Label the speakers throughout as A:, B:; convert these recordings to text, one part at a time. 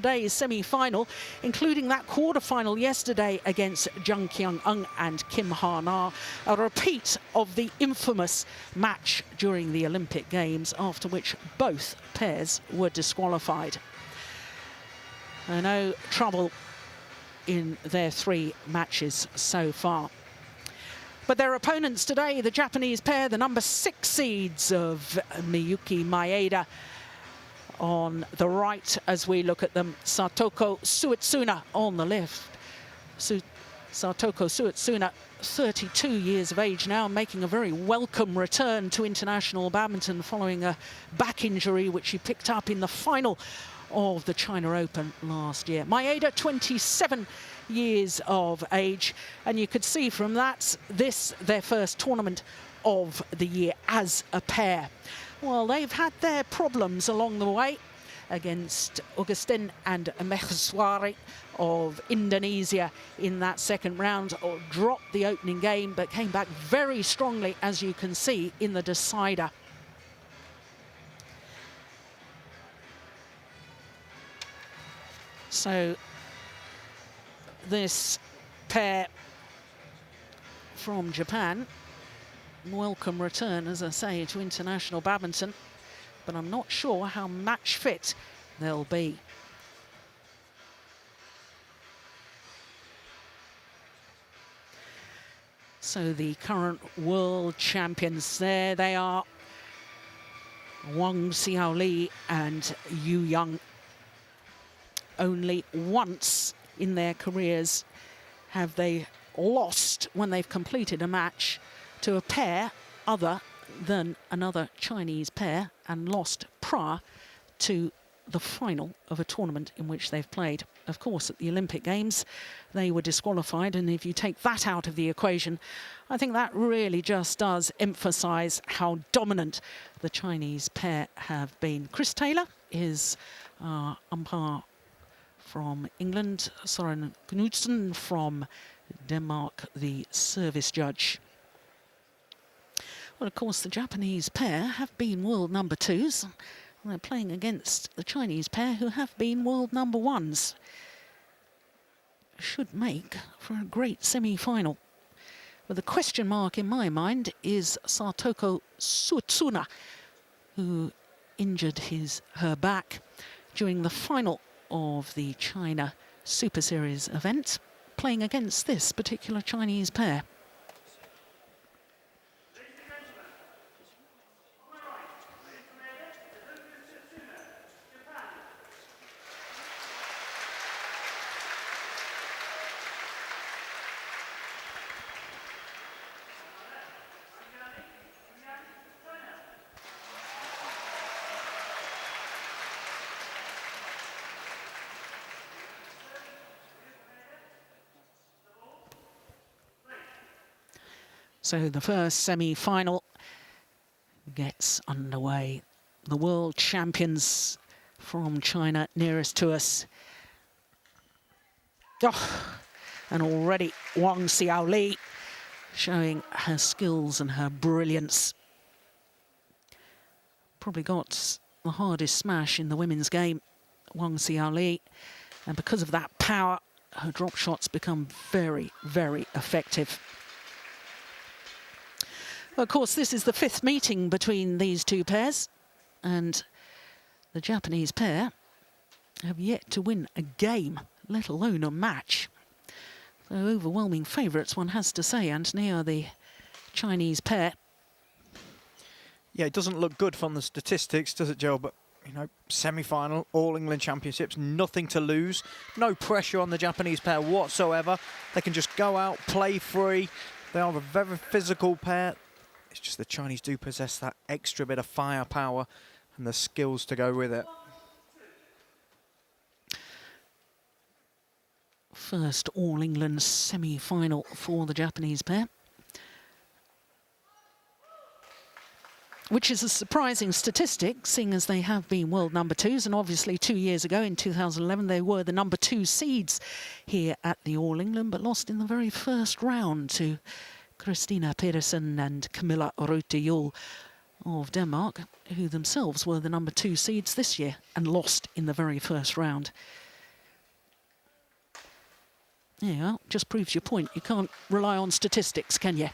A: Today's semi-final, including that quarter-final yesterday against Jung Kyung-eun and Kim Ha-na, a repeat of the infamous match during the Olympic Games, after which both pairs were disqualified. No trouble in their 3 matches so far. But their opponents today, the Japanese pair, the number 6 seeds of Miyuki Maeda, on the right as we look at them, Satoko Suetsuna on the left. Satoko Suetsuna, 32 years of age now, making a very welcome return to international badminton following a back injury which she picked up in the final of the China Open last year. Maeda, 27 years of age, and you could see from that, this their first tournament of the year as a pair. Well, they've had their problems along the way against Augustin and Mehswari of Indonesia in that second round, or dropped the opening game, but came back very strongly, as you can see, in the decider. So this pair from Japan, welcome return, as I say, to international badminton, but I'm not sure how match fit they'll be. So the current world champions, there they are, Wang, Xiaoli and Young. Only once in their careers have they lost when they've completed a match to a pair other than another Chinese pair, and lost prior to the final of a tournament in which they've played. Of course, at the Olympic Games, they were disqualified, and if you take that out of the equation, I think that really just does emphasise how dominant the Chinese pair have been. Chris Taylor is umpire from England, Søren Knudsen from Denmark, the service judge. Well, of course, the Japanese pair have been world number 2s. They're playing against the Chinese pair, who have been world number 1s. Should make for a great semi-final. But the question mark in my mind is Satoko Suetsuna, who injured her back during the final of the China Super Series event, playing against this particular Chinese pair. So the first semi-final gets underway. The world champions from China, nearest to us. Oh, and already Wang Xiaoli showing her skills and her brilliance. Probably got the hardest smash in the women's game, Wang Xiaoli. And because of that power, her drop shots become very, very effective. Of course, this is the 5th meeting between these two pairs, and the Japanese pair have yet to win a game, let alone a match. So overwhelming favourites, one has to say, Anthony, are the Chinese pair.
B: Yeah, it doesn't look good from the statistics, does it, Joe? But, you know, semi-final, All England Championships, nothing to lose. No pressure on the Japanese pair whatsoever. They can just go out, play free. They are a very physical pair. It's just the Chinese do possess that extra bit of firepower and the skills to go with it.
A: First All England semi-final for the Japanese pair, which is a surprising statistic, seeing as they have been world number 2s, and obviously 2 years ago in 2011 they were the number 2 seeds here at the All England, but lost in the very first round to Christina Pedersen and Camilla Rotejul of Denmark, who themselves were the number 2 seeds this year and lost in the very first round. Yeah, well, just proves your point. You can't rely on statistics, can you?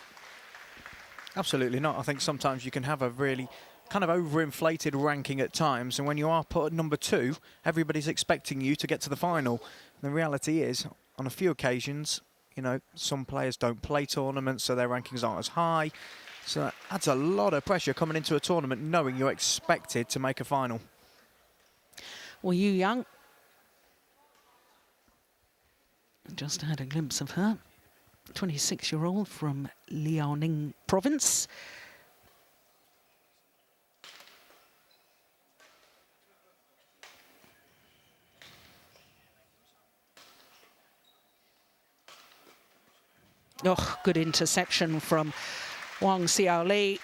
B: Absolutely not. I think sometimes you can have a really kind of overinflated ranking at times, and when you are put at number 2, everybody's expecting you to get to the final. And the reality is, on a few occasions, you know, some players don't play tournaments, so their rankings aren't as high. So that adds a lot of pressure coming into a tournament knowing you're expected to make a final.
A: Well, Yu Yang, just had a glimpse of her, 26-year-old from Liaoning province. Oh, good interception from Wang Xiaoli.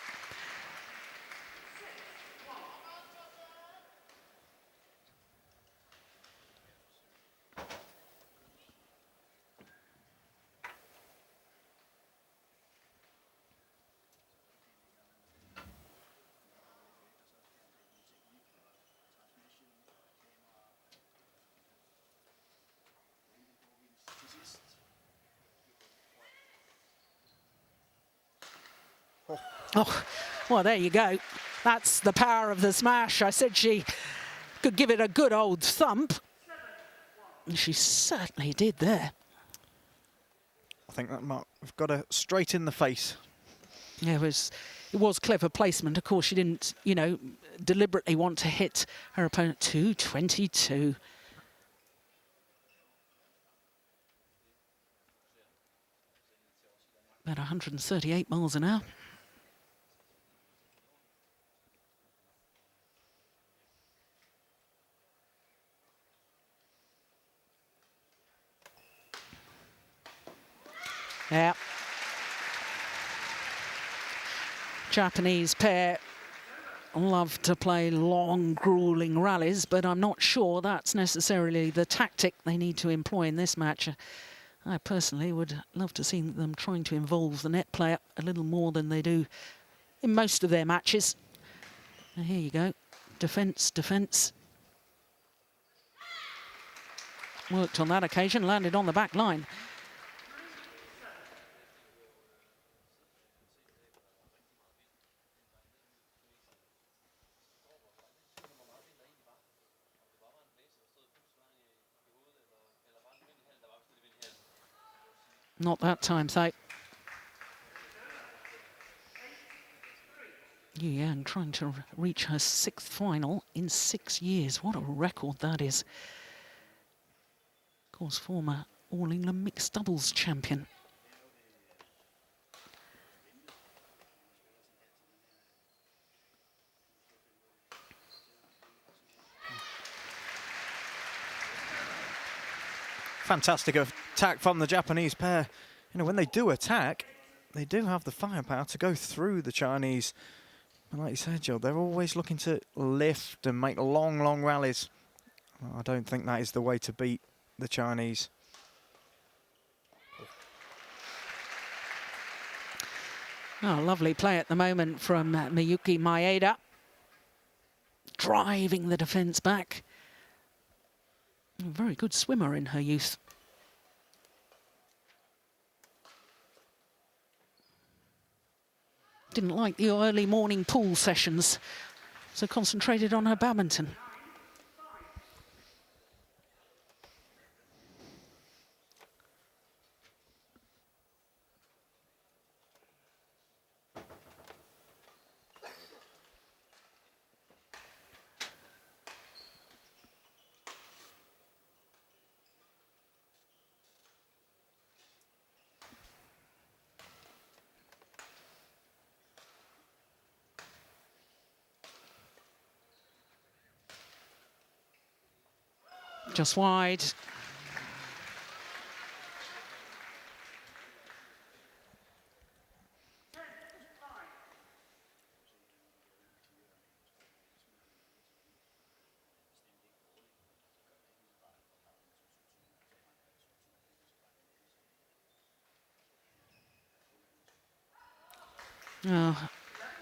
A: Oh, well, there you go. That's the power of the smash. I said she could give it a good old thump. And she certainly did there.
B: I think that might have got her straight in the face.
A: Yeah, it was clever placement. Of course, she didn't, you know, deliberately want to hit her opponent. 222. About 138 miles an hour. Yeah. Japanese pair love to play long, grueling rallies, but I'm not sure that's necessarily the tactic they need to employ in this match. I personally would love to see them trying to involve the net player a little more than they do in most of their matches. Now, here you go. Defence, defence. Worked on that occasion, landed on the back line. Not that time, though. Yu Yang trying to reach her 6th final in 6 years. What a record that is. Of course, former All England mixed doubles champion.
B: Fantastic attack from the Japanese pair. You know, when they do attack, they do have the firepower to go through the Chinese. And like you said, Joe, they're always looking to lift and make long, long rallies. Well, I don't think that is the way to beat the Chinese.
A: Oh, lovely play at the moment from Miyuki Maeda. Driving the defence back. A very good swimmer in her youth. Didn't like the early morning pool sessions, so concentrated on her badminton. Just wide. Oh,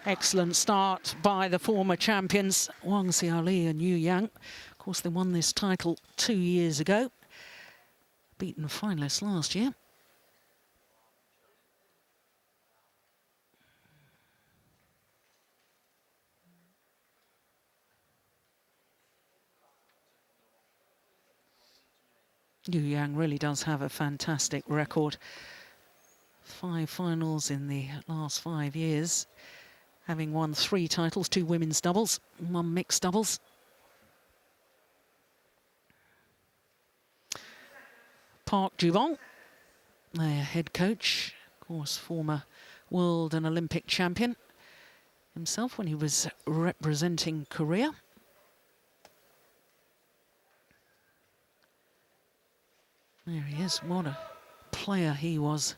A: excellent start by the former champions, Wang Xiaoli and Yu Yang. Of course, they won this title 2 years ago. beaten finalists last year. Yang really does have a fantastic record. 5 finals in the last 5 years, having won 3 titles, 2 women's doubles, 1 mixed doubles. Park Ju-bong, their head coach, of course, former world and Olympic champion himself when he was representing Korea. There he is, what a player he was.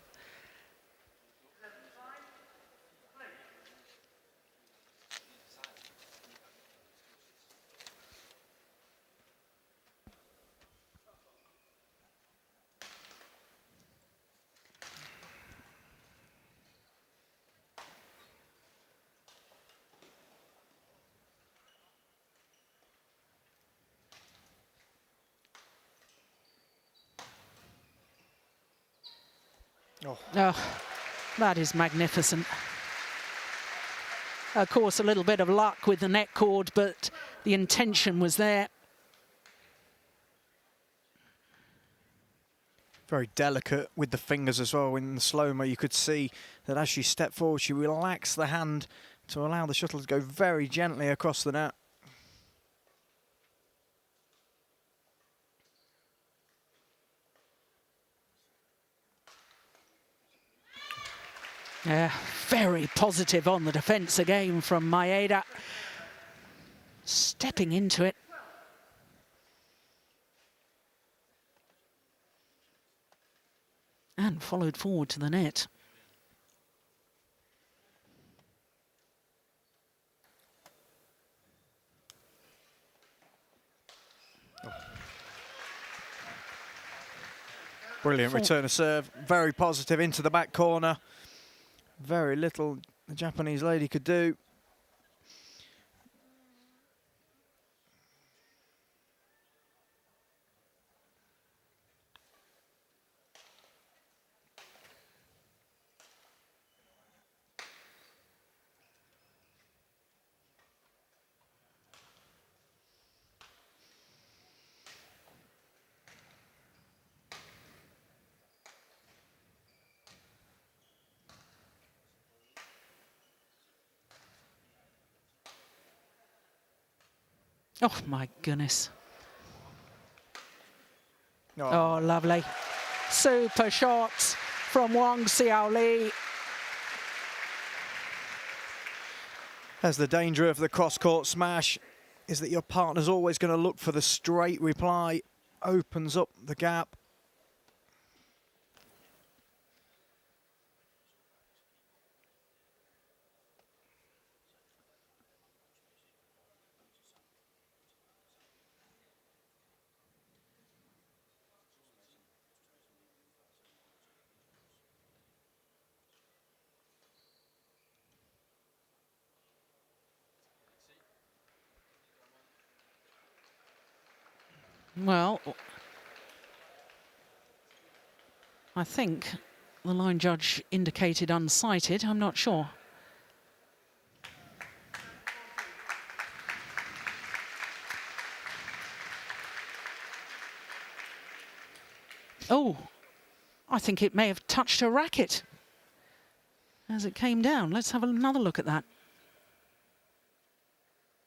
A: Oh, that is magnificent. Of course, a little bit of luck with the net cord, but the intention was there.
B: Very delicate with the fingers as well. In the slow-mo, you could see that as she stepped forward, she relaxed the hand to allow the shuttle to go very gently across the net.
A: Yeah, very positive on the defence again from Maeda. Stepping into it. And followed forward to the net.
B: Brilliant return of serve, very positive into the back corner. Very little the Japanese lady could do.
A: Oh, my goodness.
B: Oh,
A: Oh, lovely. Super shots from Wang Xiaoli.
B: As the danger of the cross-court smash is that your partner's always going to look for the straight reply, opens up the gap.
A: Well, I think the line judge indicated unsighted. I'm not sure. Oh, I think it may have touched her racket as it came down. Let's have another look at that.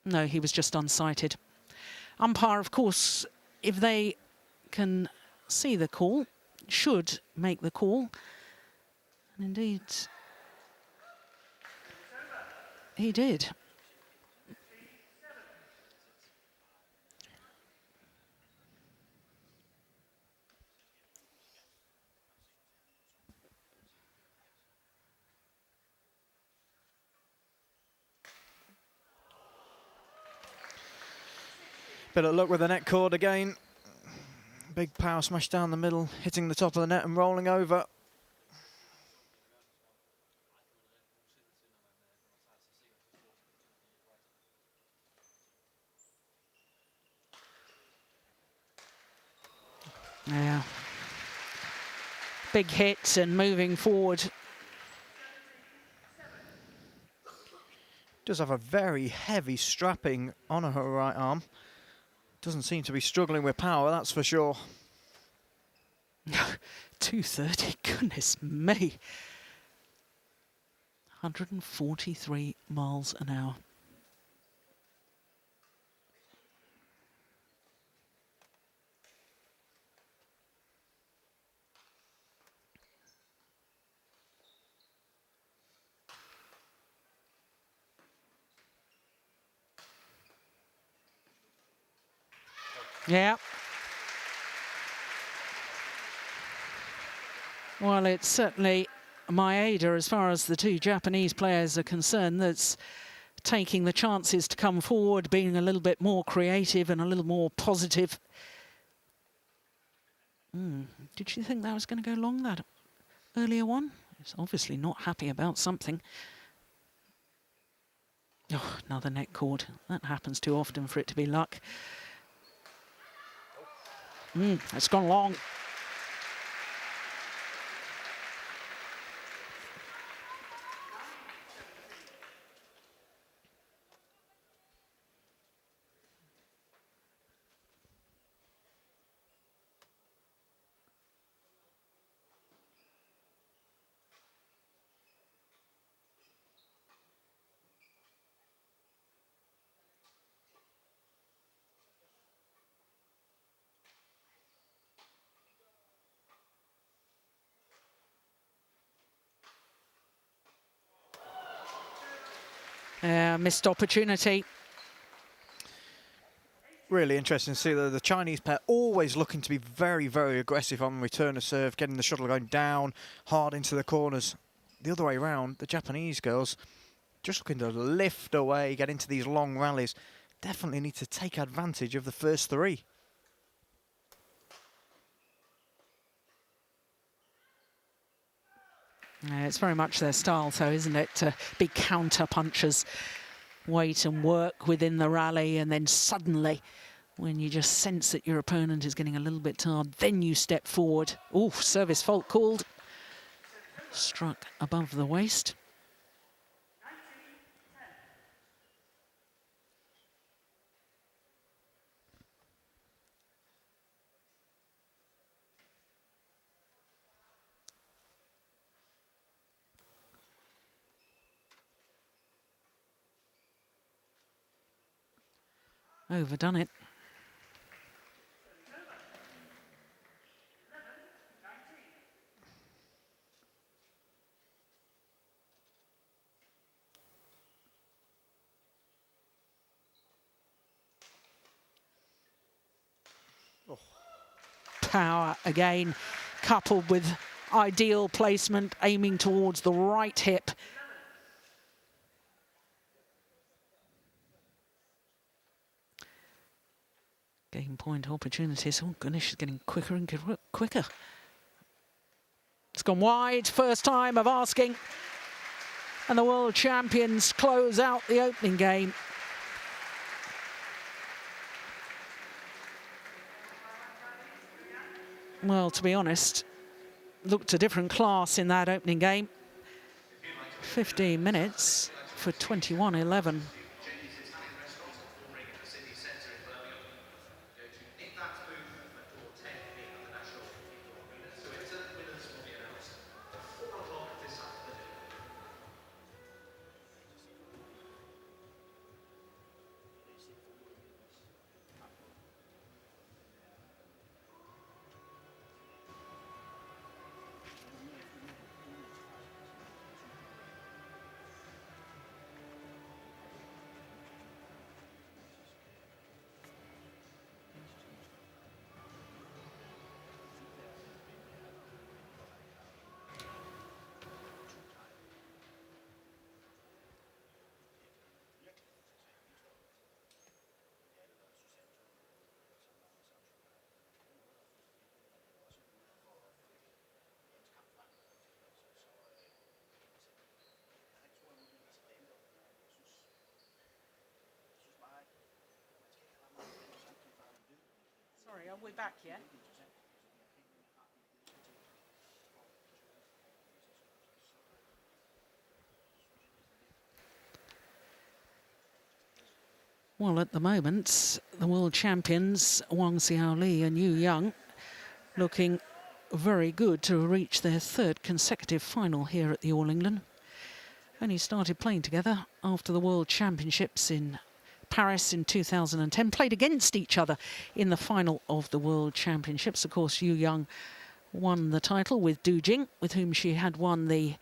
A: No, he was just unsighted. Umpire, of course, if they can see the call, should make the call. And indeed, he did.
B: Bit of luck with the net cord again. Big power smash down the middle, hitting the top of the net and rolling over.
A: Yeah. big hit and moving forward.
B: Does have a very heavy strapping on her right arm. Doesn't seem to be struggling with power, that's for sure.
A: 230, goodness me. 143 miles an hour. Yeah. Well, it's certainly Maeda, as far as the two Japanese players are concerned, that's taking the chances to come forward, being a little bit more creative and a little more positive. Did you think that was going to go long, that earlier one? He's obviously not happy about something. Oh, another net cord. That happens too often for it to be luck. It's gone long. Missed opportunity.
B: Really interesting to see that the Chinese pair always looking to be very, very aggressive on return of serve, getting the shuttle going down, hard into the corners. The other way around, the Japanese girls just looking to lift away, get into these long rallies. Definitely need to take advantage of the first three.
A: It's very much their style, though, isn't it? To be counter-punchers, wait and work within the rally, and then suddenly, when you just sense that your opponent is getting a little bit tired, then you step forward. Oh, service fault called. Struck above the waist. Overdone it.
B: Oh.
A: Power again, coupled with ideal placement, aiming towards the right hip. Game point opportunities. Oh, goodness, she's getting quicker and quicker. It's gone wide, first time of asking. And the world champions close out the opening game. Well, to be honest, looked a different class in that opening game. 15 minutes for 21-11. Sorry, are we back yet? Well, at the moment, the world champions, Wang Xiaoli and Yu Yang, looking very good to reach their third consecutive final here at the All England. Only started playing together after the World Championships in Paris in 2010, played against each other in the final of the World Championships. Of course, Yu Yang won the title with Du Jing, with whom she had won the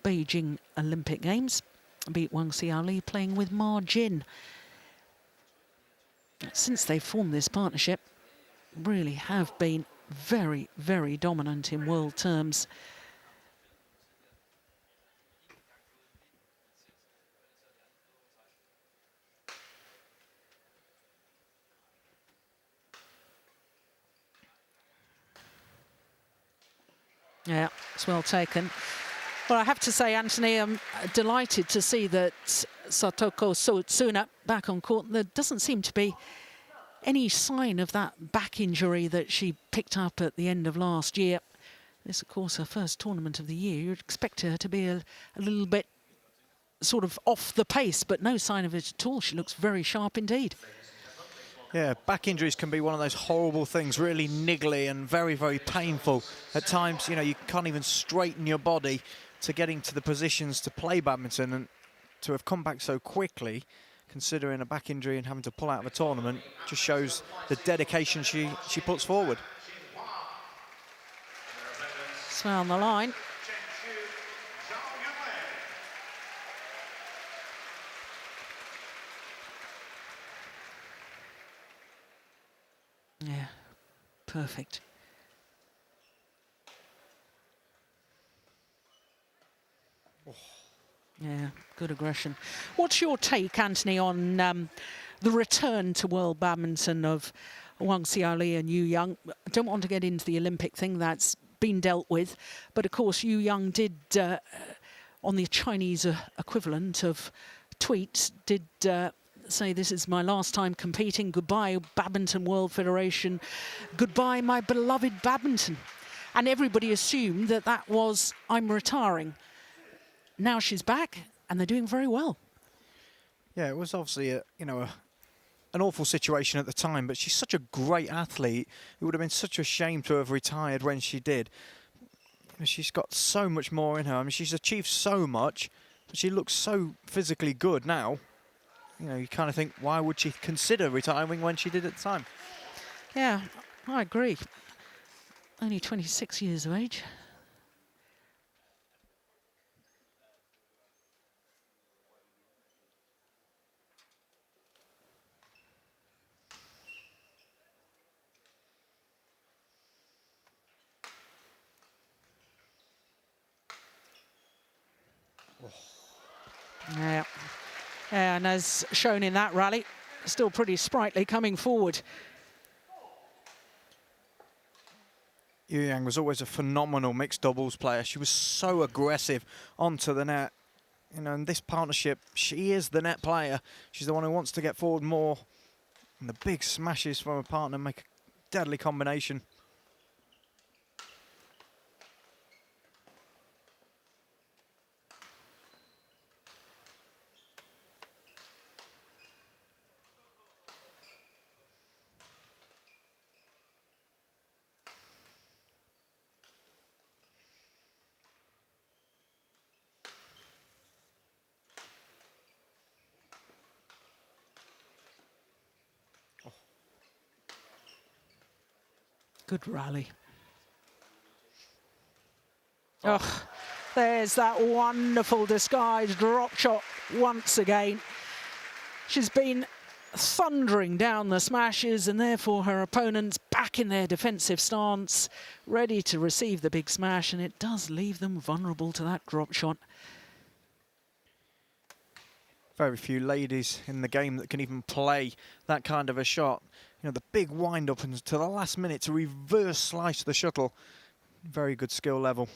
A: Beijing Olympic Games. Beat Wang Xiaoli playing with Ma Jin. Since they formed this partnership, really have been very, very dominant in world terms. Yeah, it's well taken. Well, I have to say, Anthony, I'm delighted to see that Satoko Suetsuna back on court. There doesn't seem to be any sign of that back injury that she picked up at the end of last year. This, of course, her first tournament of the year. You'd expect her to be a little bit sort of off the pace, but no sign of it at all. She looks very sharp indeed.
B: Yeah, back injuries can be one of those horrible things, really niggly and very, very painful. At times, you know, you can't even straighten your body to getting to the positions to play badminton, and to have come back so quickly, considering a back injury and having to pull out of a tournament, just shows the dedication she puts forward.
A: Smell on the line. Yeah, perfect.
B: Oh.
A: Yeah, good aggression. What's your take, Anthony, on the return to world badminton of Wang Xiaoli and Yu Yang? I don't want to get into the Olympic thing, that's been dealt with, but of course Yu Yang did, on the Chinese equivalent of tweets, did say, this is my last time competing, goodbye Badminton World Federation, goodbye my beloved badminton. And everybody assumed that that was, I'm retiring. Now she's back and they're doing very well.
B: Yeah, it was obviously an awful situation at the time, but she's such a great athlete. It would have been such a shame to have retired when she did. She's got so much more in her. I mean, she's achieved so much, but she looks so physically good now. You know, you kind of think, why would she consider retiring when she did at the time?
A: Yeah, I agree. Only 26 years of age. Yeah. And as shown in that rally, still pretty sprightly coming forward.
B: Yu Yang was always a phenomenal mixed doubles player. She was so aggressive onto the net. You know, in this partnership, she is the net player. She's the one who wants to get forward more. And the big smashes from her partner make a deadly combination.
A: Good rally. Oh, there's that wonderful disguised drop shot once again. She's been thundering down the smashes, and therefore her opponents back in their defensive stance, ready to receive the big smash, and it does leave them vulnerable to that drop shot.
B: Very few ladies in the game that can even play that kind of a shot. You know, the big wind-up until the last minute to reverse slice the shuttle. Very good skill level.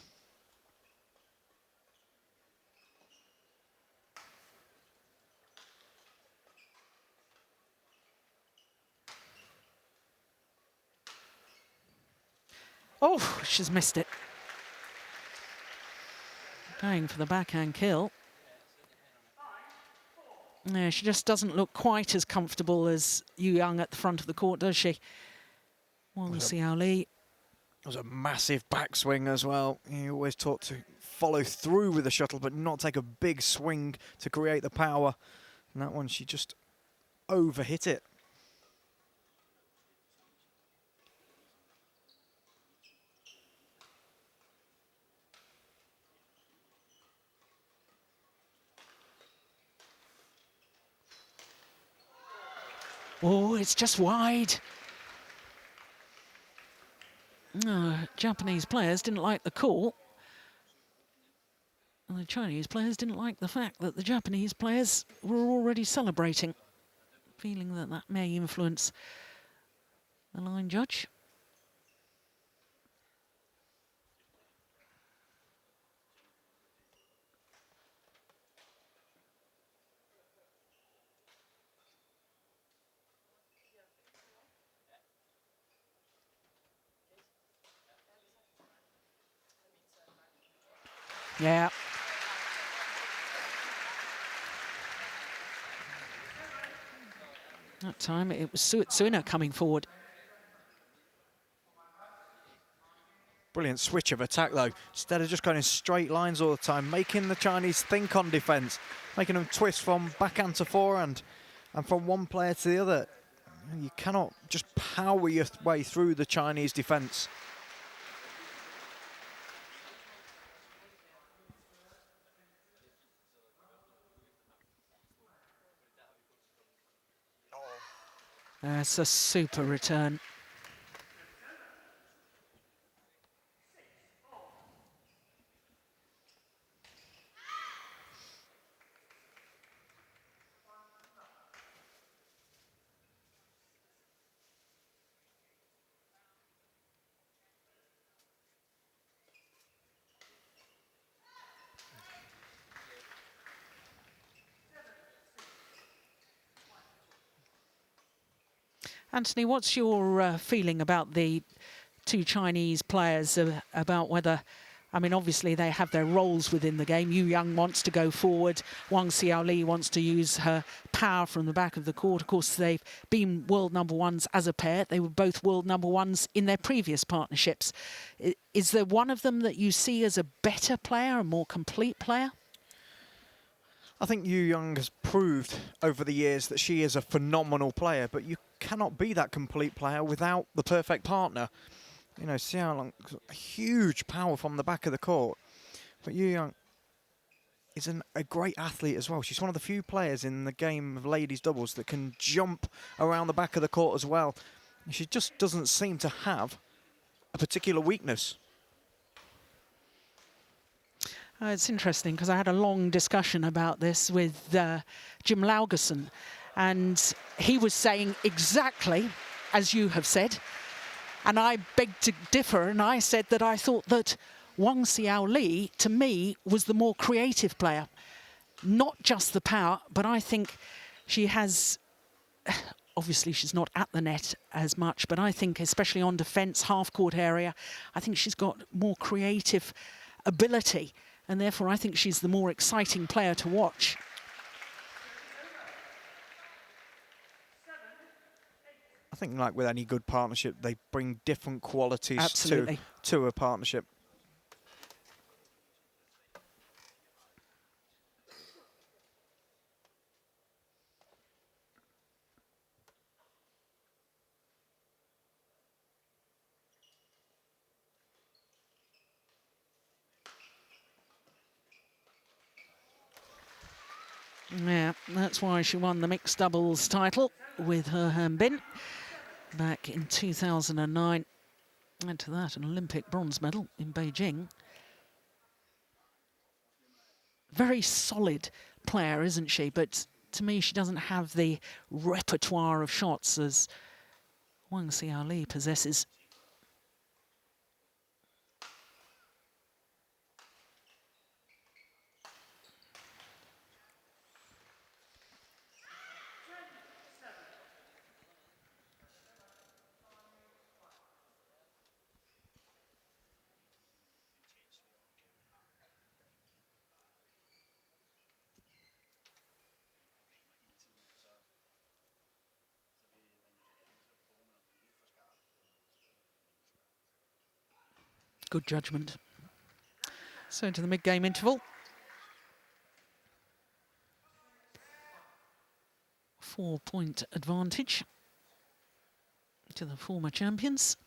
A: Oh, she's missed it. Going for the backhand kill. Yeah, she just doesn't look quite as comfortable as Yu Yang at the front of the court, does she? Wang Xiaoli.
B: It was a massive backswing as well. You always taught to follow through with the shuttle, but not take a big swing to create the power. And that one, she just overhit it.
A: Oh, it's just wide. Japanese players didn't like the call. And the Chinese players didn't like the fact that the Japanese players were already celebrating, feeling that that may influence the line judge. Yeah. That time it was Suetsuna coming forward.
B: Brilliant switch of attack though. Instead of just going in straight lines all the time, making the Chinese think on defence, making them twist from backhand to forehand and from one player to the other. You cannot just power your way through the Chinese defence.
A: That's a super return. Anthony, what's your feeling about the two Chinese players, about whether, I mean, obviously they have their roles within the game. Yu Yang wants to go forward. Wang Xiaoli wants to use her power from the back of the court. Of course, they've been world number ones as a pair. They were both world number ones in their previous partnerships. Is there one of them that you see as a better player, a more complete player?
B: I think Yu Yang has proved over the years that she is a phenomenal player, but you cannot be that complete player without the perfect partner. You know, Xiaoli, huge power from the back of the court, but Yu Yang is a great athlete as well. She's one of the few players in the game of ladies doubles that can jump around the back of the court as well. She just doesn't seem to have a particular weakness.
A: It's interesting because I had a long discussion about this with Jim Laugerson, and he was saying exactly as you have said, and I begged to differ, and I said that I thought that Wang Xiaoli, to me, was the more creative player. Not just the power, but I think she has, obviously she's not at the net as much, but I think especially on defence, half-court area, I think she's got more creative ability. And therefore, I think she's the more exciting player to watch.
B: I think, like with any good partnership, they bring different qualities to a partnership.
A: Yeah, that's why she won the mixed doubles title with her Hanbin back in 2009. And to that, an Olympic bronze medal in Beijing. Very solid player, isn't she? But to me, she doesn't have the repertoire of shots as Wang Xiaoli possesses. Good judgment. So to the mid-game interval. 4-point advantage to the former champions.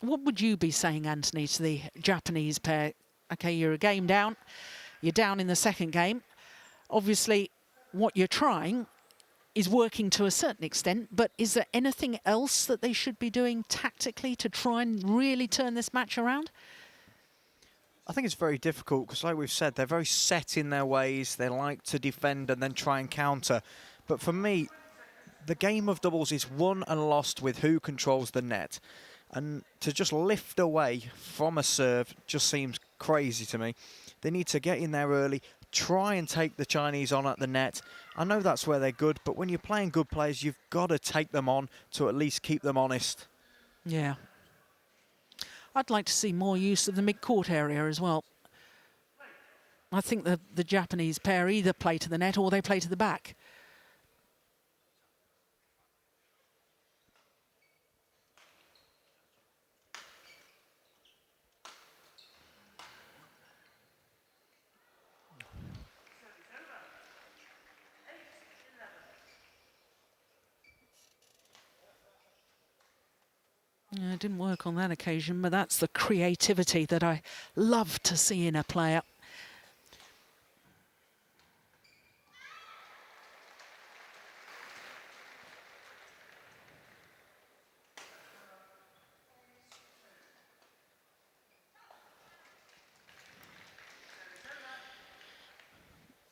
A: What would you be saying, Anthony, to the Japanese pair? Okay, you're a game down. You're down in the second game. Obviously, what you're trying is working to a certain extent, but is there anything else that they should be doing tactically to try and really turn this match around?
B: I think it's very difficult because, like we've said, they're very set in their ways. They like to defend and then try and counter. But for me, the game of doubles is won and lost with who controls the net. And to just lift away from a serve just seems crazy to me. They need to get in there early, try and take the Chinese on at the net. I know that's where they're good, but when you're playing good players, you've got to take them on to at least keep them honest.
A: Yeah. I'd like to see more use of the mid-court area as well. I think the Japanese pair either play to the net or they play to the back. Yeah, it didn't work on that occasion, but that's the creativity that I love to see in a player.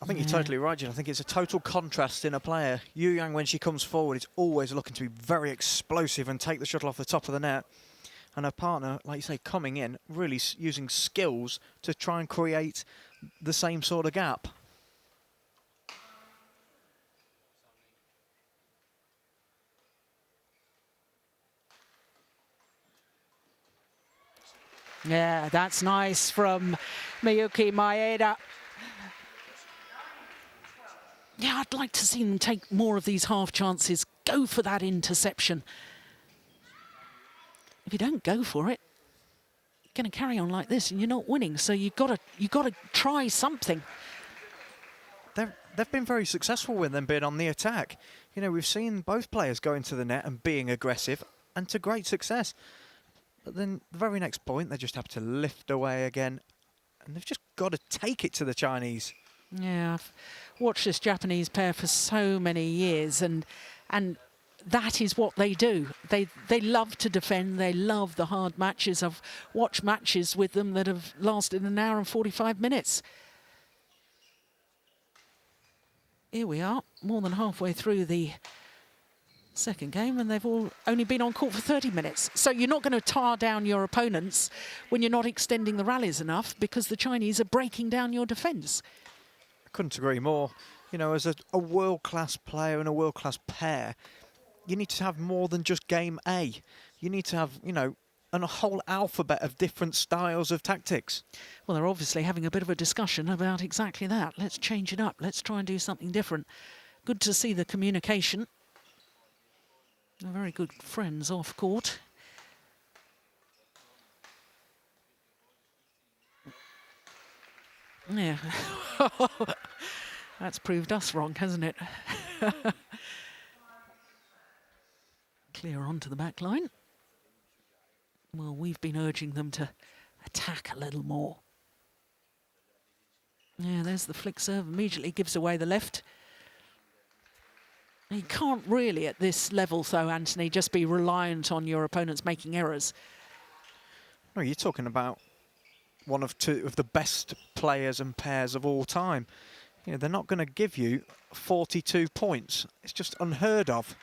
B: I think you're totally right, Jim. I think it's a total contrast in a player. Yu Yang, when she comes forward, is always looking to be very explosive and take the shuttle off the top of the net. And her partner, like you say, coming in, really using skills to try and create the same sort of gap.
A: Yeah, that's nice from Miyuki Maeda. Yeah, I'd like to see them take more of these half chances. Go for that interception. If you don't go for it, you're going to carry on like this and you're not winning. So you've got to try something.
B: They've been very successful with them being on the attack. You know, we've seen both players go into the net and being aggressive, and to great success. But then the very next point, they just have to lift away again, and they've just got to take it to the Chinese.
A: Yeah, I've watched this Japanese pair for so many years, and that is what they do. They love to defend. They love the hard matches. I've watched matches with them that have lasted an hour and 45 minutes. Here we are, more than halfway through the second game, and they've all only been on court for 30 minutes. So you're not going to tar down your opponents when you're not extending the rallies enough, because the Chinese are breaking down your defence.
B: Couldn't agree more. You know, as a world-class player and a world-class pair, you need to have more than just game A. You need to have, you know, a whole alphabet of different styles of tactics.
A: Well, they're obviously having a bit of a discussion about exactly that. Let's change it up. Let's try and do something different. Good to see the communication. They're very good friends off court. Yeah. That's proved us wrong, hasn't it? Clear onto the back line. Well, we've been urging them to attack a little more. Yeah, there's the flick serve. Immediately gives away the left. You can't really, at this level, though, Anthony, just be reliant on your opponents making errors.
B: No, you're talking about one of two of the best players and pairs of all time. You know, they're not going to give you 42 points. It's just unheard of.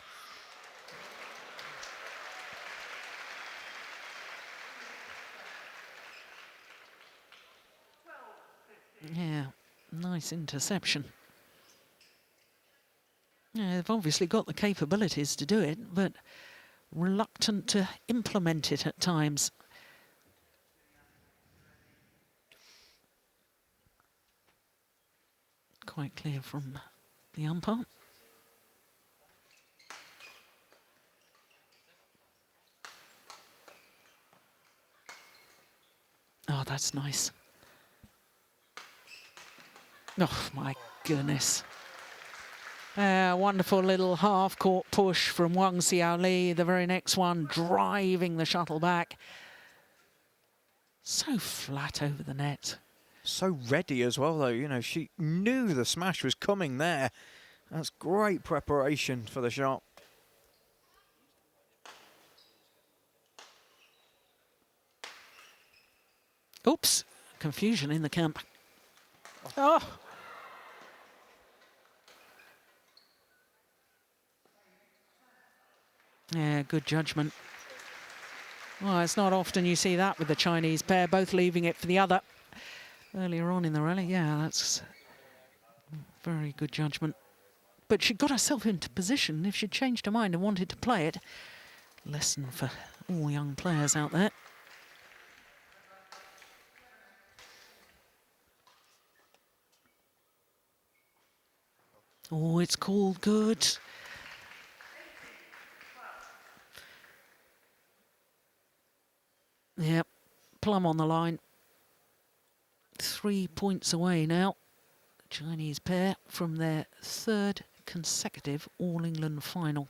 A: Yeah, nice interception. Yeah, they've obviously got the capabilities to do it, but reluctant to implement it at times. Quite clear from the umpire. Oh, that's nice. Oh, my goodness. Wonderful little half-court push from Wang Xiaoli. The very next one, driving the shuttle back. So flat over the net.
B: So ready as well, though. You know, she knew the smash was coming there. That's great preparation for the shot.
A: Oops, confusion in the camp. Oh. Yeah, good judgment. Well, it's not often you see that with the Chinese pair, both leaving it for the other. Earlier on in the rally, yeah, that's very good judgment. But she got herself into position. If she'd changed her mind and wanted to play it, lesson for all young players out there. Oh, it's called good. Yep, plumb on the line. 3 points away now. Chinese pair from their third consecutive All-England final.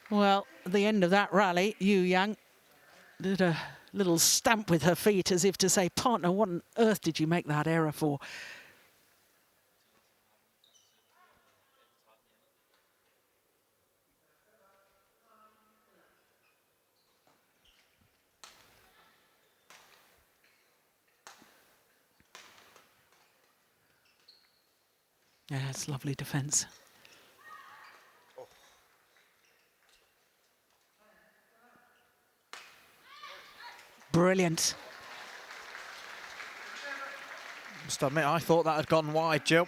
A: Well, at the end of that rally, Yang did a little stamp with her feet as if to say, partner, what on earth did you make that error for? Yeah, it's lovely defence. Brilliant.
B: Must admit, I thought that had gone wide, Jill.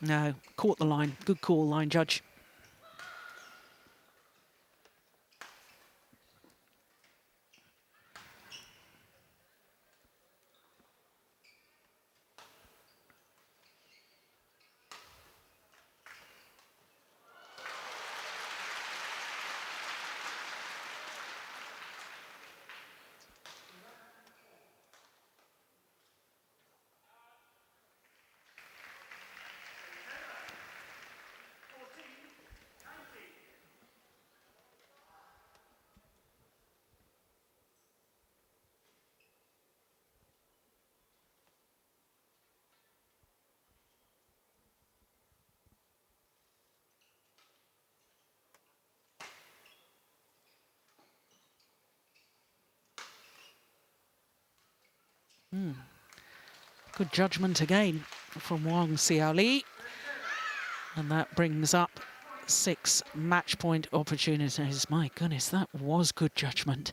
A: No, caught the line. Good call, line judge. Good judgment again from Wang Xiaoli. And that brings up 6 match point opportunities. My goodness, that was good judgment.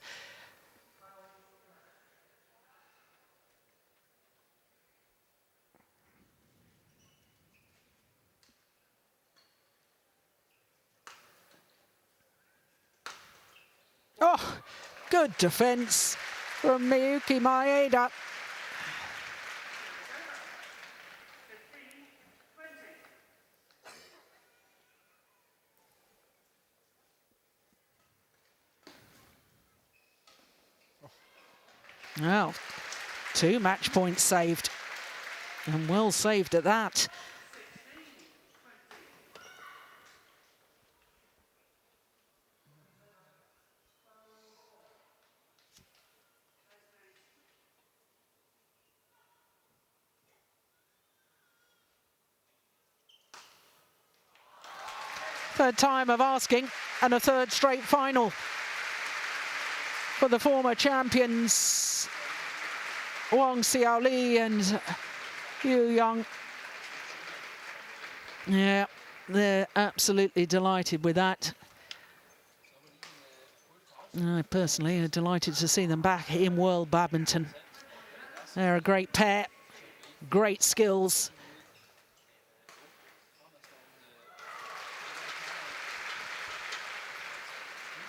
A: Oh, good defence from Miyuki Maeda. Well, 2 match points saved, and well saved at that. Third time of asking, and a third straight final for the former champions Wang Xiaoli and Yu Young. Yeah, they're absolutely delighted with that. I personally are delighted to see them back in World Badminton. They're a great pair, great skills.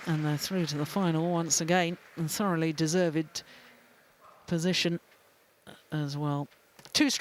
A: And they're through to the final once again, and thoroughly deserved position as well. Two straight